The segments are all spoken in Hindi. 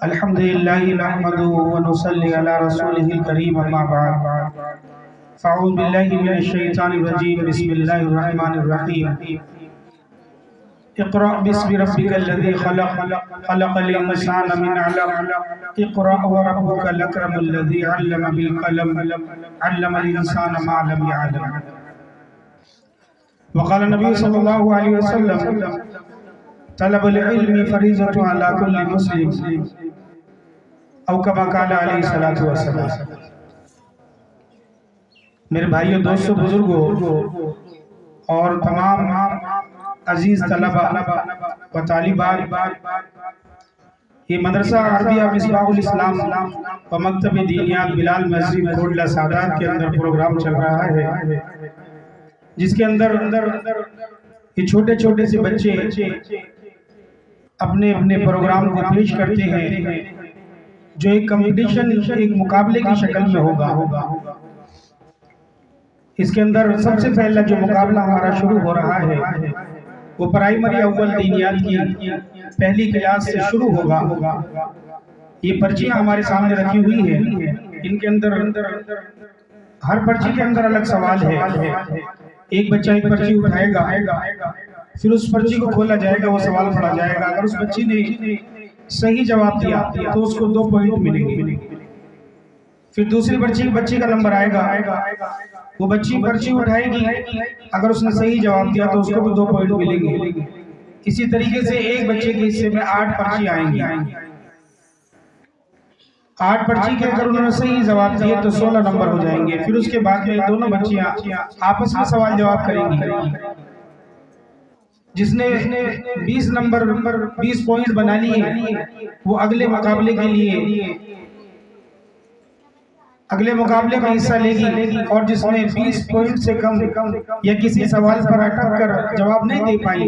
अल्हम्दुलिल्लाहि नहमदुहु व नुसल्ली अला रसूलिहिल करीम अम्मा बाद फ़अऊज़ु बिल्लाहि मिनश शैतानिर रजीम बिस्मिल्लाहिर रहमानिर रहीम इक़रा बिस्मि रब्बिकल लज़ी ख़लक़ ख़लक़ल इंसाना मिन अलक़ इक़रा व रब्बुकल अकरमुल लज़ी अल्लम बिल क़लम अल्लमल इंसाना मा लम यअलम। वक़ाल नबी सल्लल्लाहु अलैहि वसल्लम तलबुल इल्मी फ़रीज़तुन अला कुल्लि मुस्लिम औ कमा क़ाल अलैहि सलातु वस्सलाम। मेरे भाइयों, दोस्तों, बुजुर्गों और तमाम अजीज तलबा व तालिबात, ये मदरसा अरबिया मिसबाहुल इस्लाम व मकतब दीनियात बिलाल मस्जिद कोटला सादात के अंदर प्रोग्राम चल रहा है, जिसके अंदर ये छोटे छोटे से बच्चे अपने अपने प्रोग्राम को पेश करते हैं, जो एक कंपटीशन, एक मुकाबले की शक्ल में होगा। इसके अंदर सबसे पहला जो मुकाबला हमारा शुरू हो रहा है वो प्राइमरी अव्वल दीनियात की पहली क्लास से शुरू होगा। ये पर्चियां हमारे सामने रखी हुई हैं, इनके अंदर हर पर्ची के अंदर अलग सवाल है। एक बच्चा एक पर्ची उठाएगा, फिर उस पर्ची को खोला जाएगा, वो सवाल पढ़ा जाएगा। अगर उस बच्ची ने सही जवाब दिया तो उसको 2 पॉइंट मिलेंगे। फिर दूसरी बच्ची का नंबर आएगा, वो बच्ची पर्ची उठाएगी, अगर उसने सही जवाब दिया तो उसको भी 2 पॉइंट मिलेंगे। इसी तरीके से एक बच्चे के हिस्से में 8 पर्ची आएंगी। 8 पर्ची के अगर उन्होंने सही जवाब दिए तो 16 नंबर हो जाएंगे। फिर उसके बाद में दोनों बच्चियां आपस में सवाल जवाब करेंगी। जिसने 20 नंबर 20 पॉइंट बना लिए वो अगले मुकाबले में हिस्सा लेगी, और जिसने 20 पॉइंट से कम या किसी सवाल पर अटक कर जवाब नहीं दे पाई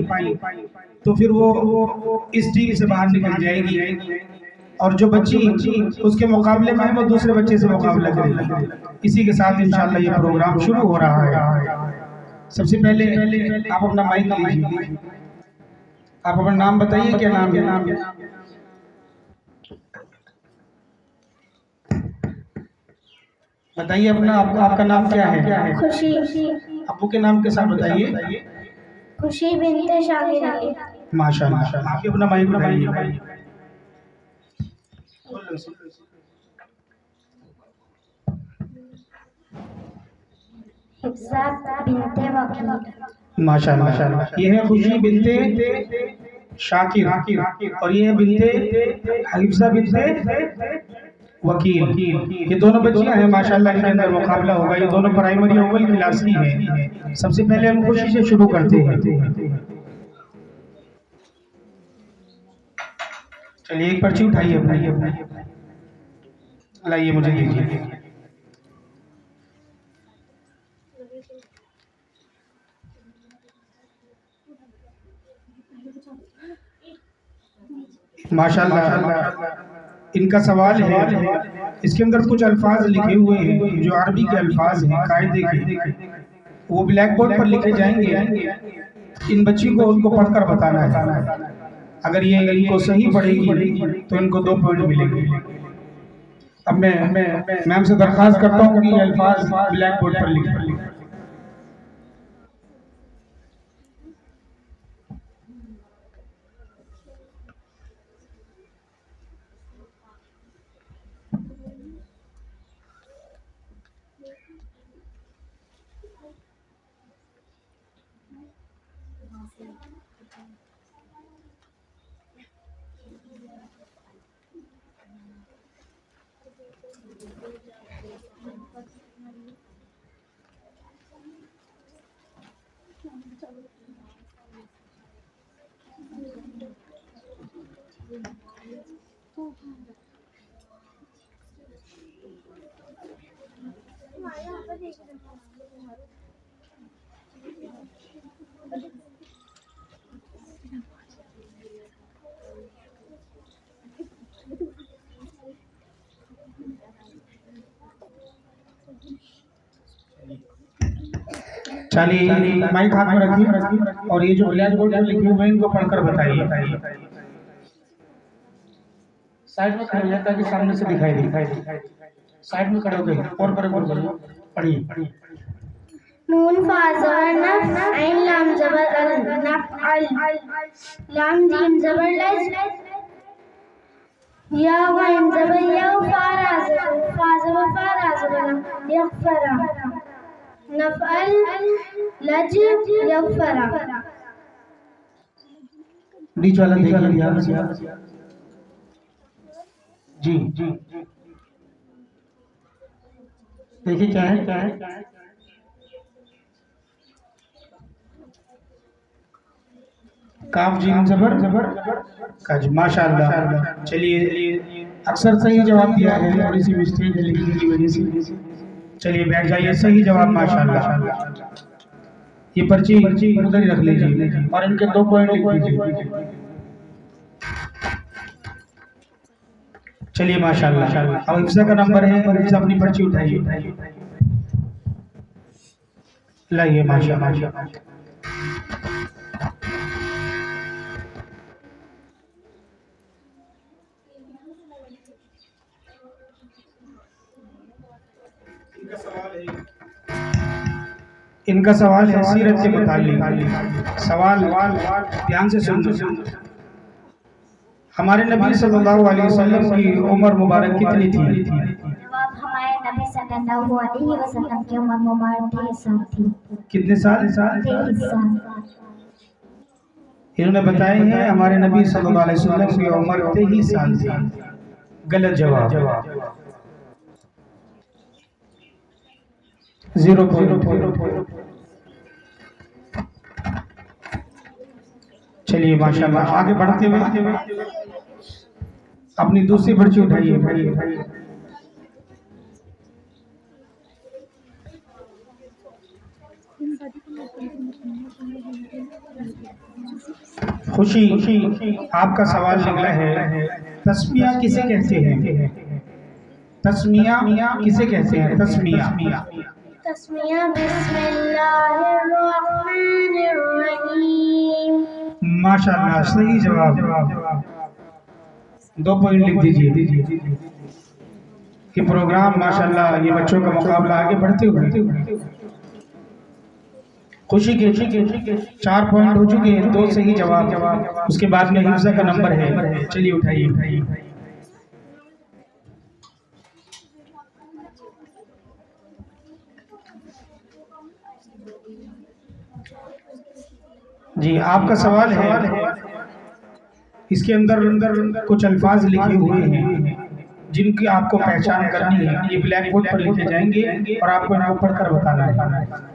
तो फिर वो इस टीम से बाहर निकल जाएगी, और जो बच्ची उसके मुकाबले में है वो दूसरे बच्चे से मुकाबला करेगी। इसी के साथ इंशाअल्लाह ये प्रोग्राम शुरू हो रहा है। सबसे पहले आप अपना माइक लीजिए, आप अपना नाम बताइए, क्या नाम है? बताइए अपना, आपका नाम क्या है? खुशी। अब्बू के नाम के साथ बताइए। खुशी बिनते शाकिर अली। माशाअल्लाह। आप अपना माइक उठाइए। हिफ्ज़ा बिनते वकील। माशाअल्लाह। ये है खुशी बिनते शाकिर और ये है बिनते हिफ्ज़ा बिनते वकील। ये दोनों बच्चियां हैं माशाअल्लाह, इनके अंदर मुकाबला होगा। ये दोनों प्राइमरी अव्वल क्लास की हैं। सबसे पहले हम खुशी से शुरू करते हैं। चलिए एक पर्ची उठाइए अपनी, लाइए मुझे दीजिए। माशाअल्लाह। इनका सवाल है, इसके अंदर कुछ अल्फाज लिखे हुए हैं जो अरबी के अल्फाज हैं, कायदे के, वो ब्लैक बोर्ड पर लिखे जाएंगे। इन बच्ची को उनको पढ़कर बताना है। अगर ये इनको सही पढ़ेगी तो इनको 2 पॉइंट मिलेंगे। अब मैं मैम से दरख्वास्त करता हूँ कि ये अल्फाज ब्लैक बोर्ड पर लिखें। चलिए माइक हाथ में रखिए और ये जो ब्लैक बोर्ड पर लिखे हुए हैं इनको पढ़कर बताइए। साइड में खड़े हो जाए ताकि सामने से दिखाई दे। साइड में खड़े हो गए और पढ़िए। नून फाज़र नफ ऐन लाम ज़बर अल नफ अल लाम जीम ज़बर लज या गैन ज़बर या फारा ज़बर फारा ज़बर यगफरा नफ अल लज यगफरा। बीच वाला देखिए ध्यान से। जी देखिए क्या है काफ जीम ज़बर कज माशाअल्लाह। चलिए अक्सर सही जवाब दिया है, थोड़ी सी मिस्टेक है लिखने की वजह से। चलिए बैठ जाइए, सही जवाब माशाअल्लाह। ये पर्ची उधर ही रख लीजिए और इनके 2 पॉइंट लिख दीजिए। चलिए माशाअल्लाह। अब हिफ्ज़ा का नंबर है, हिफ्ज़ा अपनी पर्ची उठाइए, लाइए माशाअल्लाह। इनका सवाल है सीरत के मुताल्लिक। सवाल ध्यान से सुनो। हमारे नबी सल्लल्लाहु अलैहि वसल्लम की उम्र मुबारक कितनी थी? जवाब हमारे नबी सल्लल्लाहु अलैहि वसल्लम की उम्र मुबारक 23 साल थी। कितने साल? 23 साल। इन्होंने बताए हैं हमारे नबी सल्लल्लाहु अलैहि वसल्लम की उम्र 23 साल थी। गलत जवाब। 0 पॉइंट। चलिए माशाल्लाह। आगे बढ़ते हुए अपनी दूसरी पर्ची उठाइए। खुशी आपका सवाल निकला है, तस्मिया किसे कहते हैं? तस्मिया किसे कहते हैं? तस्मिया तस्मिया बिस्मिल्लाहिर रहमानिर रहीम। माशाल्लाह, सही जवाब। 2 पॉइंट लिख दीजिए। कि प्रोग्राम माशाल्लाह, ये बच्चों का मुकाबला आगे बढ़ते हुए खुशी के 4 पॉइंट हो चुके हैं, 2 सही जवाब। उसके बाद में हिफ्ज़ा का नंबर है। चलिए उठाइए। जी आपका सवाल है, इसके अंदर कुछ अल्फाज लिखे हुए हैं जिनकी आपको पहचान करनी है। ये ब्लैक बोर्ड पर लिखे जाएंगे और आपको इनको पढ़कर बताना है।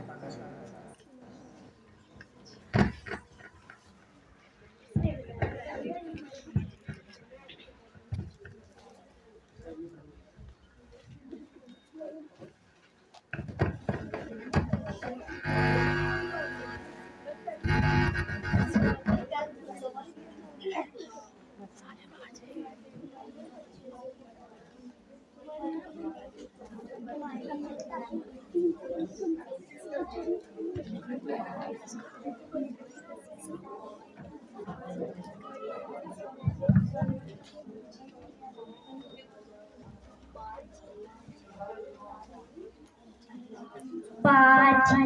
बाजी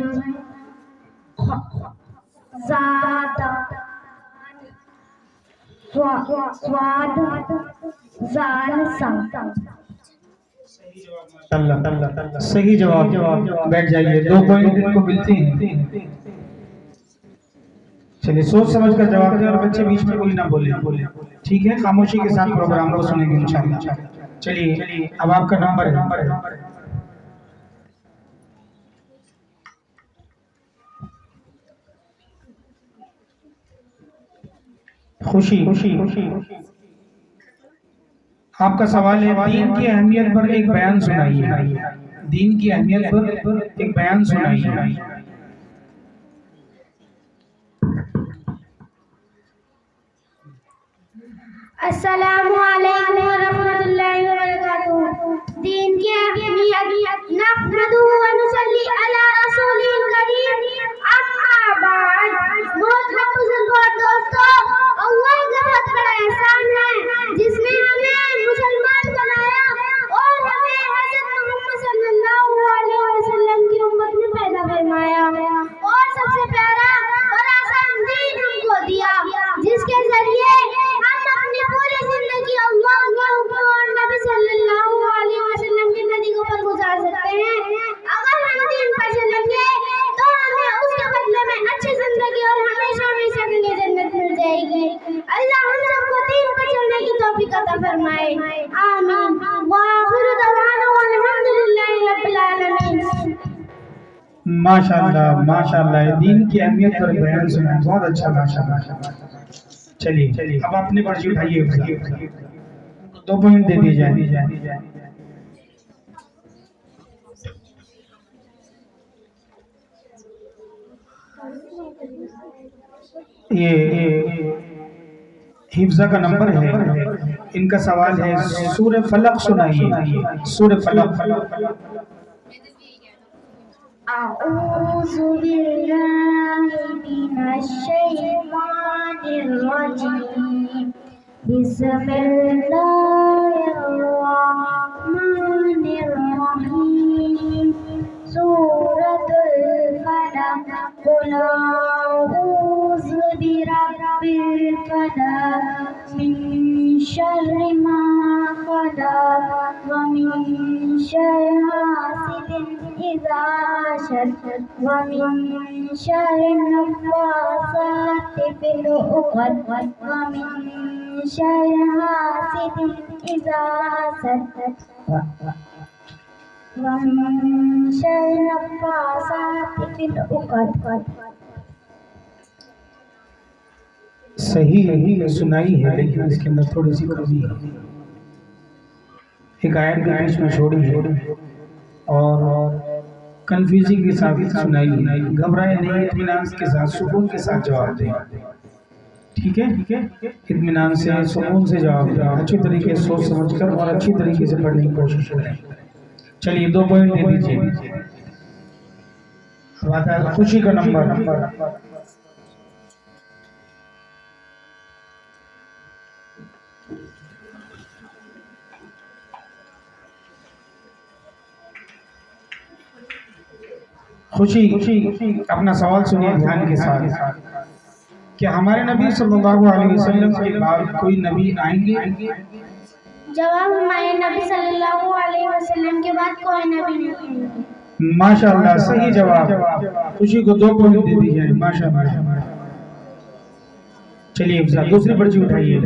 ज़्यादा स्वाद ज़ालसा। सही जवाब। बैठ जाइए, 2 पॉइंट इनको मिलते हैं। चलिए सोच समझ कर जवाब दें और बच्चे बीच में कोई ना बोले। ठीक है, खामोशी के साथ प्रोग्राम को सुनेंगे इंशाल्लाह। चलिए अब आपका नंबर है। खुशी आपका सवाल है, दीन की अहमियत पर एक बयान सुनाइए। दीन की अहमियत पर एक बयान सुनाइए। अस्सलामु अलैकुम व रहमतुल्लाहि व बरकातुहू। दीन की अहमियत नहमदुहु व नुसल्ली अला रसूलिल करीम। अम्मा बाद, मोहतरम बुजुर्गों और दोस्तों, अल्लाह का बहुत बड़ा एहसान है जिसने हमें फरमाए। आमीन। व आखिरु दवाना वल्हम्दुलिल्लाहि रब्बिल आलमीन। माशाल्लाह माशाल्लाह, दीन की अहमियत पर बयान सुना, बहुत अच्छा, माशाल्लाह। चलिए अब अपनी पर्ची उठाइए, 2 पॉइंट दे दिए जाए। ये हिफ्जा का नंबर है, इनका सवाल है सूरह फलक सुनाइए, सूरह फलक। अऊज़ु बिल्लाहि मिनश शैतानिर रजीम। बिस्मिल्लाहिर रहमानिर रहीम। सूरतुल फलक। कुल अऊज़ु बिरब्बिल फलक मिन शर्रि मा खलक व मिन शर्रि हासिदिन इज़ा हसद व मिन शर्रि नफ़्फ़ासाति फ़िल उक़द व मिन शर्रि हासिदिन इज़ा हसद व मिन शर्रि नफ़्फ़ासाति फ़िल उक़द। सही सुनाई है, लेकिन इसके अंदर थोड़ी सी कमी है, एक आयत के बीच में छोड़ी है और कंफ्यूजिंग के साथ सुनाई है। घबराए नहीं, इत्मीनान के साथ, सुकून के साथ जवाब दें। ठीक है, इत्मीनान से, सुकून से जवाब दें, अच्छी तरीके से सोच समझ कर और अच्छी तरीके से पढ़ने की कोशिश करें। चलिए 2 पॉइंट दे दीजिए। अब आता है खुशी का नंबर। खुशी अपना सवाल सुनिए ध्यान के साथ। क्या हमारे नबी सल्लल्लाहु अलैहि वसल्लम के बाद कोई नबी आएंगे? जवाब, हमारे नबी सल्लल्लाहु अलैहि वसल्लम के बाद कोई नबी नहीं आएंगे। माशाअल्लाह, सही जवाब। खुशी को 2 पॉइंट दे दीजिए, माशाअल्लाह। चलिए दूसरी पर्ची उठाइए।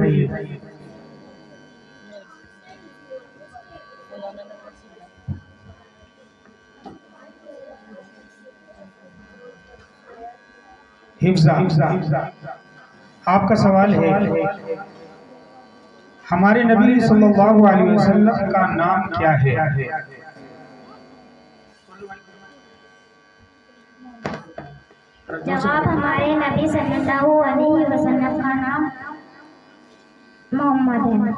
हिफ्जा, आपका सवाल है हमारे नबी सल्लल्लाहु अलैहि वसल्लम का नाम क्या है? जवाब, हमारे नबी सल्लल्लाहु अलैहि वसल्लम का नाम मोहम्मद है।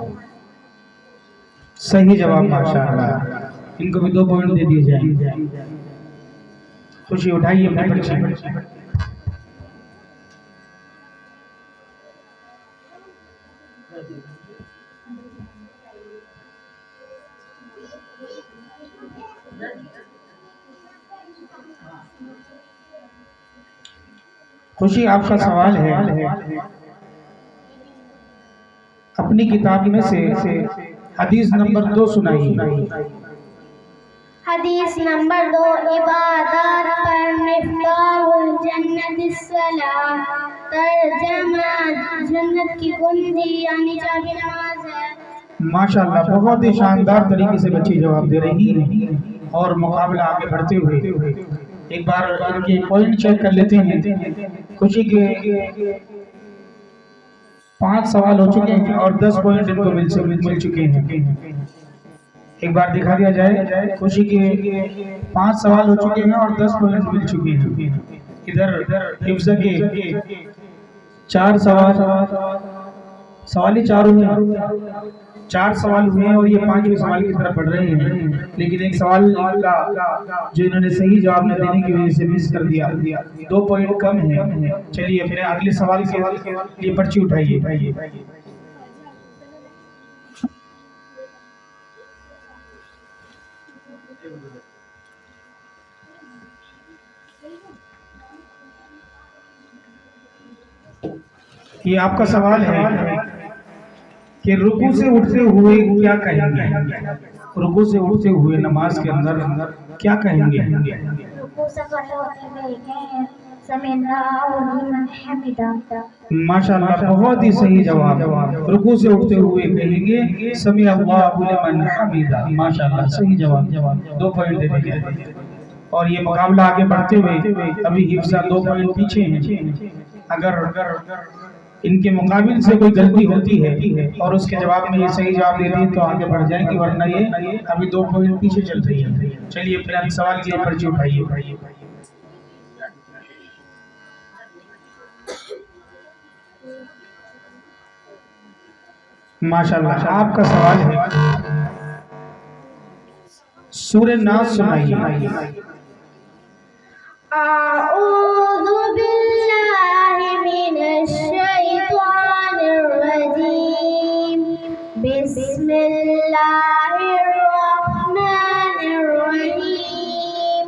सही जवाब, माशाअल्लाह। इनको भी 2 पॉइंट दे दिए जाए। खुशी उठाइए अपनी पर्ची। खुशी, आपका सवाल है अपनी किताब में से हदीस नंबर 2 सुनाइए। हदीस नंबर 2, इबादत पर मिफ्ताहुल जन्नतिस सलाह। तर्जमा, जन्नत की कुंजी यानी चाबी नमाज है। माशाअल्लाह, बहुत ही शानदार तरीके से बच्ची जवाब दे रही है और मुकाबला आगे बढ़ते हुए एक बार इनके पॉइंट चेक कर लेते हैं। खुशी के 5 सवाल हो चुके हैं और 10 पॉइंट इनको मिल चुके हैं। एक बार दिखा दिया जाए, खुशी के 5 सवाल हो चुके हैं और 10 पॉइंट मिल चुके हैं। इधर हिफ्जा के 4 सवाल ही 4 हुए, 4 सवाल हुए हैं और ये 5वें सवाल की तरफ बढ़ रहे हैं, लेकिन एक सवाल का जो इन्होंने सही जवाब न देने की वजह से मिस कर दिया, 2 पॉइंट कम है। चलिए अपने अगले सवाल के लिए पर्ची उठाइए। ये आपका सवाल है कि रुकू से उठते हुए क्या कहेंगे? रुकू से उठते हुए नमाज के अंदर क्या कहेंगे? रुकू से खड़े होते हुए कहें समिअल्लाहु लिमन हमिदा। माशाअल्लाह, बहुत ही सही जवाब। रुकू से उठते हुए कहेंगे समी अल्लाहु लिमन हमीदा। माशाअल्लाह, सही जवाब। 2 पॉइंट दे दीजिए। और ये मुकाबला आगे बढ़ते हुए अभी हिफ्जा 2 पॉइंट पीछे हैं। अगर इनके मुकाबिल से कोई गलती होती है और उसके जवाब में ये सही जवाब देती है तो आगे बढ़ जाएगी, वरना ये अभी 2 पॉइंट पीछे चल रही है। चलिए फिलहाल सवाल के लिए पर्ची उठाइए। माशाअल्लाह, आपका सवाल है, सूरह नास सुनाइए। अऊज़ु बिल्लाहि मिनश शैतानिर रजीम। बिस्मिल्लाहिर रहमानिर रहीम।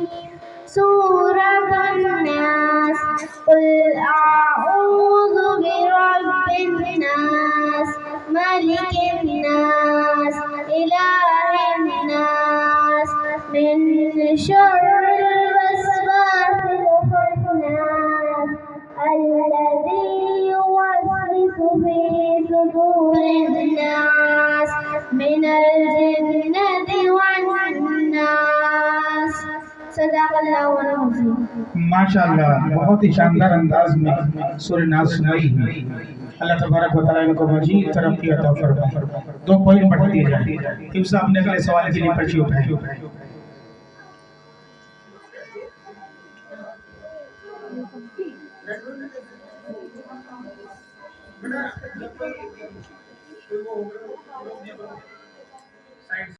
सूरतुन नास। कुल अऊज़ु बिरब्बिन नास, मलिकिन नास, इलाहिन नास, मिन शर्रिल वस्वासिल खन्नास, अल्लज़ी युवस्विसु फी सुदूरिन नास, मिनल जिन्नति वन नास। सदाकल्लाहुल अज़ीम। माशाअल्लाह, बहुत ही शानदार अंदाज में सूरह नास सुनाई है। अल्लाह तबारक व तआला इनको मजीद तरक्की अता फरमाए। 2 पॉइंट बढ़ दिए जाए। हिफ्जा अपने अगले सवाल के लिए पर्ची उठाए।